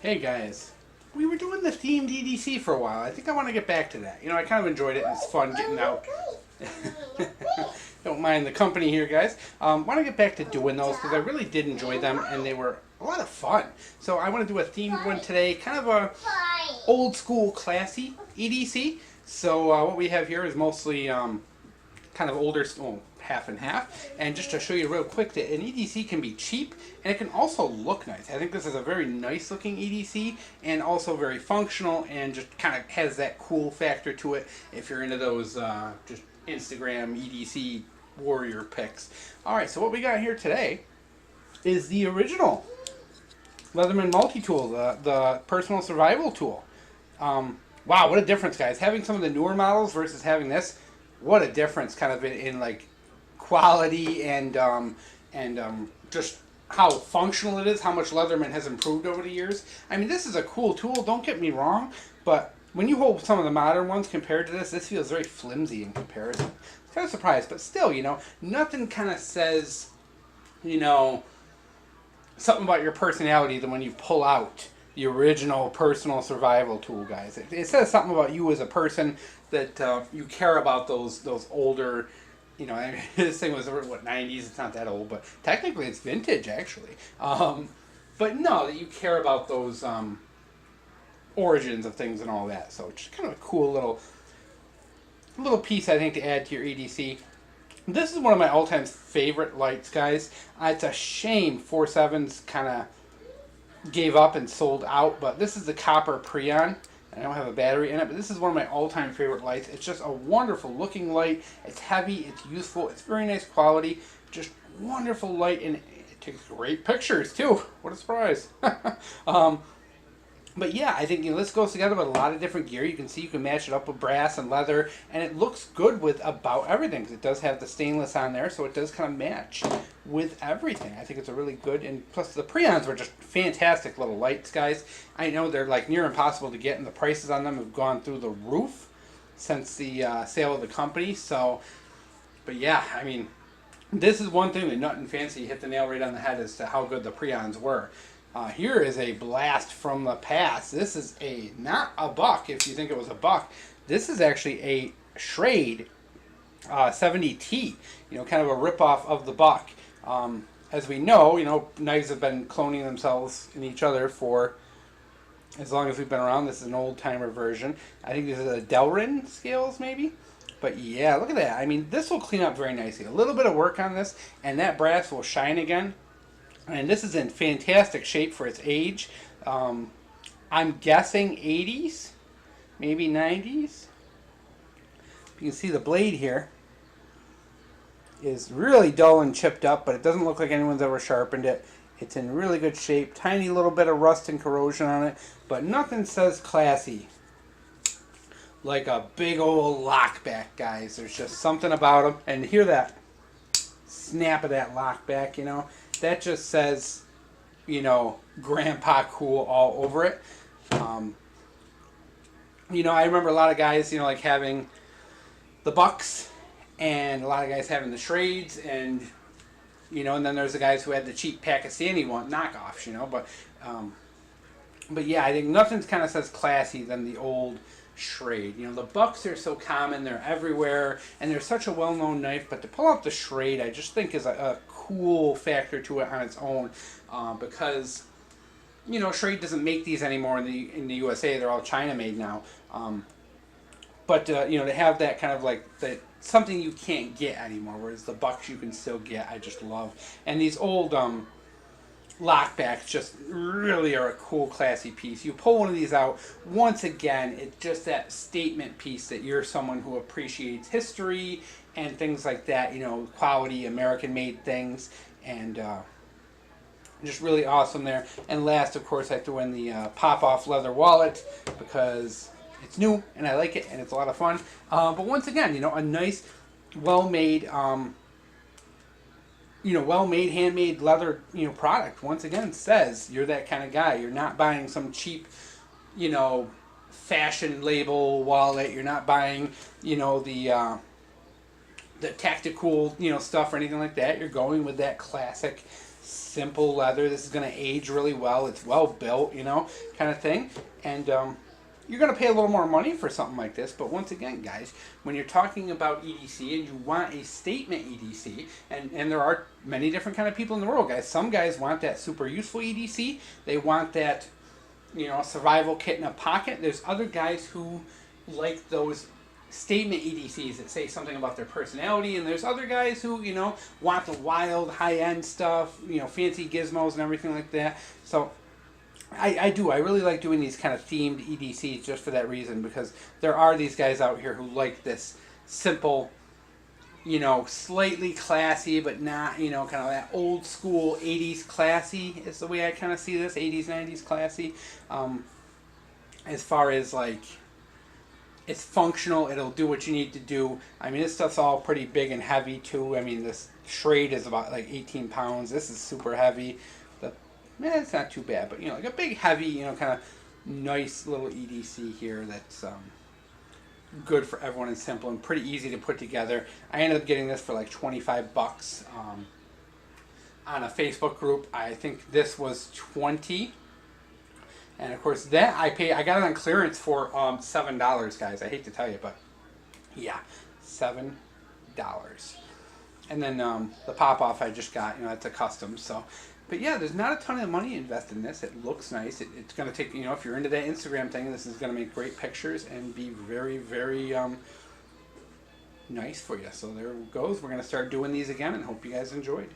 Hey guys, we were doing the themed EDC for a while. I think I want to get back to that. I kind of enjoyed it. It's fun getting out. Don't mind the company here, guys. Want to get back to doing those because I really did enjoy them and they were a lot of fun. So I want to do a themed one today, kind of a old school classy EDC. So what we have here is mostly kind of older, well, half and half. And just to show you real quick that an EDC can be cheap and it can also look nice. I think this is a very nice looking EDC and also very functional and just kind of has that cool factor to it if you're into those just Instagram EDC warrior pics. Alright, so what we got here today is the original Leatherman multi-tool, the personal survival tool. Wow, what a difference, guys. Having some of the newer models versus having this, what a difference kind of in like quality and just how functional it is, how much Leatherman has improved over the years. I mean, this is a cool tool, don't get me wrong, but when you hold some of the modern ones compared to this feels very flimsy in comparison. It's kind of surprised, but still, nothing kind of says, something about your personality than when you pull out the original personal survival tool, guys. It says something about you as a person that you care about those older, this thing was, what, 90s? It's not that old, but technically it's vintage, actually. But no, that you care about those origins of things and all that. So it's just kind of a cool little piece, I think, to add to your EDC. This is one of my all-time favorite lights, guys. It's a shame 4.7s kind of gave up and sold out, but this is the copper Preon. I don't have a battery in it, but this is one of my all-time favorite lights. It's just a wonderful looking light. It's heavy, it's useful, it's very nice quality. Just wonderful light, and it takes great pictures too. What a surprise. But yeah, I think this goes together with a lot of different gear. You can see you can match it up with brass and leather, and it looks good with about everything because it does have the stainless on there, so it does kind of match with everything. I think it's a really good, and plus the Preons were just fantastic little lights, guys. I know they're like near impossible to get, and the prices on them have gone through the roof since the sale of the company. So, but yeah, I mean, this is one thing that Nothing Fancy hit the nail right on the head as to how good the Preons were. Here is a blast from the past. This is not a buck if you think it was a buck. This is actually a Schrade 70T, kind of a ripoff of the buck. As we know, knives have been cloning themselves in each other for as long as we've been around. This is an old-timer version. I think this is a Delrin scales, maybe? But yeah, look at that. I mean, this will clean up very nicely. A little bit of work on this, and that brass will shine again. And this is in fantastic shape for its age. I'm guessing 80s, maybe 90s. You can see the blade here is really dull and chipped up, but it doesn't look like anyone's ever sharpened it. It's in really good shape. Tiny little bit of rust and corrosion on it, but nothing says classy like a big old lockback, guys. There's just something about them. And hear that snap of that lockback, that just says, Grandpa Cool all over it. I remember a lot of guys, like having the Bucks, and a lot of guys having the Schrades, and and then there's the guys who had the cheap Pakistani knockoffs, but yeah, I think nothing kind of says classy than the old Schrade. The Bucks are so common, they're everywhere, and they're such a well-known knife, but to pull out the Schrade, I just think is a cool factor to it on its own, because Schrade doesn't make these anymore in the USA. They're all China made now, but to have that kind of like that, something you can't get anymore, whereas the Bucks you can still get, I just love. And these old lockbacks just really are a cool, classy piece. You pull one of these out, once again, it's just that statement piece that you're someone who appreciates history and things like that, quality American-made things, and just really awesome there. And last, of course, I threw in the pop-off leather wallet because it's new and I like it and it's a lot of fun. But once again, a nice, well-made well-made, handmade leather, product. Once again, says you're that kind of guy. You're not buying some cheap, fashion label wallet. You're not buying, the tactical, stuff or anything like that. You're going with that classic simple leather. This is going to age really well. It's well built, you know, kind of thing. And you're going to pay a little more money for something like this. But once again, guys, when you're talking about EDC and you want a statement EDC, and there are many different kind of people in the world, guys. Some guys want that super useful EDC. They want that, you know, survival kit in a pocket. There's other guys who like those statement EDCs that say something about their personality, and there's other guys who, you know, want the wild high-end stuff, you know, fancy gizmos and everything like that. So I really like doing these kind of themed EDCs just for that reason, because there are these guys out here who like this simple, you know, slightly classy, but not, you know, kind of that old school 80s classy is the way I kind of see this, 80s, 90s classy. As far as like, it's functional, it'll do what you need to do. I mean, this stuff's all pretty big and heavy too. I mean, this Schrade is about like 18 pounds. This is super heavy. It's not too bad, but you know, like a big, heavy, you know, kind of nice little EDC here that's good for everyone and simple and pretty easy to put together. I ended up getting this for like 25 bucks on a Facebook group. I think this was 20. And of course that I got it on clearance for $7, guys. I hate to tell you, but yeah, $7. And then the pop-off I just got, you know, it's a custom. So, but yeah, there's not a ton of money invested in this. It looks nice. It's going to take, you know, if you're into that Instagram thing, this is going to make great pictures and be very, very nice for you. So there it goes. We're going to start doing these again and hope you guys enjoyed.